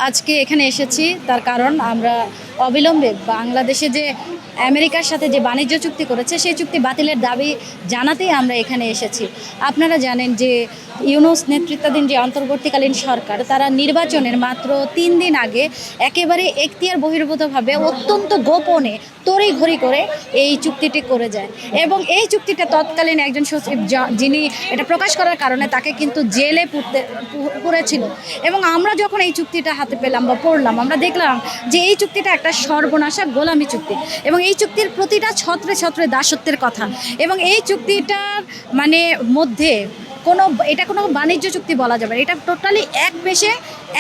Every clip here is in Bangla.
আজকে এখানে এসেছি তার কারণ আমরা অবিলম্বে বাংলাদেশে যে আমেরিকার সাথে যে বাণিজ্য চুক্তি করেছে সেই চুক্তি বাতিলের দাবি জানাতেই আমরা এখানে এসেছি। আপনারা জানেন যে ইউনূস নেতৃত্বাধীন যে অন্তর্বর্তীকালীন সরকার তারা নির্বাচনের মাত্র ৩ দিন আগে একেবারে এখতিয়ার বহির্ভূতভাবে অত্যন্ত গোপনে তড়িঘড়ি করে এই চুক্তিটি করে যায় এবং এই চুক্তিটা তৎকালীন একজন সচিব যিনি এটা প্রকাশ করার কারণে তাকে কিন্তু জেলে পুরেছিল। এবং আমরা যখন এই চুক্তিটা হাতে পেলাম বা পড়লাম আমরা দেখলাম যে এই চুক্তিটা একটা সর্বনাশা গোলামি চুক্তি এবং এই চুক্তির প্রতিটা ছত্রে ছত্রে দাসত্বের কথা এবং এই চুক্তিটার মানে মধ্যে এটা কোনো বাণিজ্য চুক্তি বলা যাবে, এটা টোটালি এক পেশে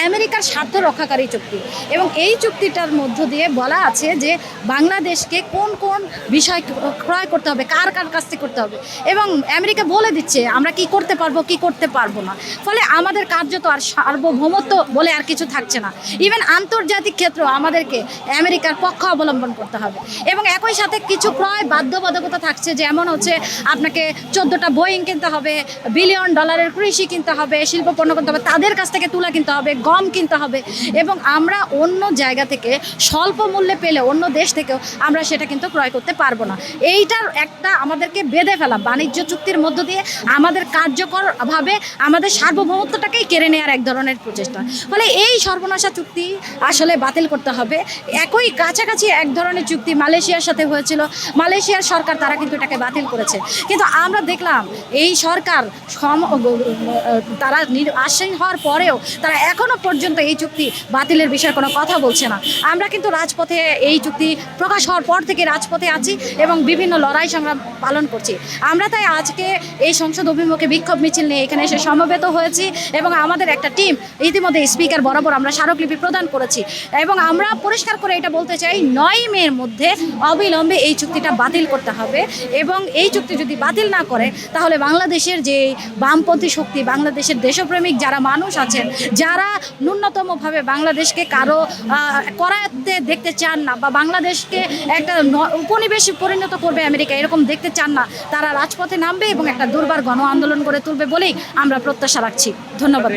আমেরিকার স্বার্থ রক্ষাকারী চুক্তি এবং এই চুক্তিটার মধ্য দিয়ে বলা আছে যে বাংলাদেশকে কোন কোন বিষয় ক্রয় করতে হবে, কার কার কাছ থেকে করতে হবে এবং আমেরিকা বলে দিচ্ছে আমরা কি করতে পারবো কি করতে পারবো না। ফলে আমাদের কার্যত আর সার্বভৌমত্ব বলে আর কিছু থাকছে না। ইভেন আন্তর্জাতিক ক্ষেত্র আমাদেরকে আমেরিকার পক্ষ অবলম্বন করতে হবে এবং একই সাথে কিছু ক্রয় বাধ্যবাধকতা থাকছে, যেমন হচ্ছে আপনাকে 14টা বোয়িং কিনতে হবে, $1 বিলিয়ন কৃষি কিনতে হবে, শিল্প পণ্য কিনতে হবে, তাদের কাছ থেকে তুলা কিনতে হবে, গম কিনতে হবে এবং আমরা অন্য জায়গা থেকে স্বল্প মূল্যে পেলে অন্য দেশ থেকেও আমরা সেটা কিন্তু ক্রয় করতে পারবো না। এইটার একটা আমাদেরকে বেঁধে ফেলা বাণিজ্য চুক্তির মধ্য দিয়ে আমাদের কার্যকরভাবে আমাদের সার্বভৌমত্বটাকেই কেড়ে নেওয়ার এক ধরনের প্রচেষ্টা। ফলে এই সর্বনাশা চুক্তি আসলে বাতিল করতে হবে। একই কাছাকাছি এক ধরনের চুক্তি মালয়েশিয়ার সাথে হয়েছিল, মালয়েশিয়ার সরকার তারা কিন্তু এটাকে বাতিল করেছে, কিন্তু আমরা দেখলাম এই সরকার তারা আসীন হওয়ার পরেও তারা এখনও পর্যন্ত এই চুক্তি বাতিলের বিষয়ে কোনো কথা বলছে না। আমরা কিন্তু রাজপথে এই চুক্তি প্রকাশ হওয়ার পর থেকে রাজপথে আছি এবং বিভিন্ন লড়াই সংগ্রাম পালন করছি। আমরা তাই আজকে এই সংসদ অভিমুখে বিক্ষোভ মিছিল নিয়ে এখানে এসে সমবেত হয়েছি এবং আমাদের একটা টিম ইতিমধ্যে স্পিকার বরাবর আমরা স্মারকলিপি প্রদান করেছি এবং আমরা পরিষ্কার করে এটা বলতে চাই 9 মের মধ্যে অবিলম্বে এই চুক্তিটা বাতিল করতে হবে এবং এই চুক্তি যদি বাতিল না করে তাহলে বাংলাদেশের যে বামপন্থী শক্তি, বাংলাদেশের দেশপ্রেমিক যারা মানুষ আছেন, যারা ন্যূনতমভাবে বাংলাদেশকে কারো করাতে দেখতে চান না বা বাংলাদেশকে একটা উপনিবেশে পরিণত করবে আমেরিকা এরকম দেখতে চান না, তারা রাজপথে নামবে এবং একটা দুর্বার গণ আন্দোলন করে তুলবে বলেই আমরা প্রত্যাশা রাখছি। ধন্যবাদ।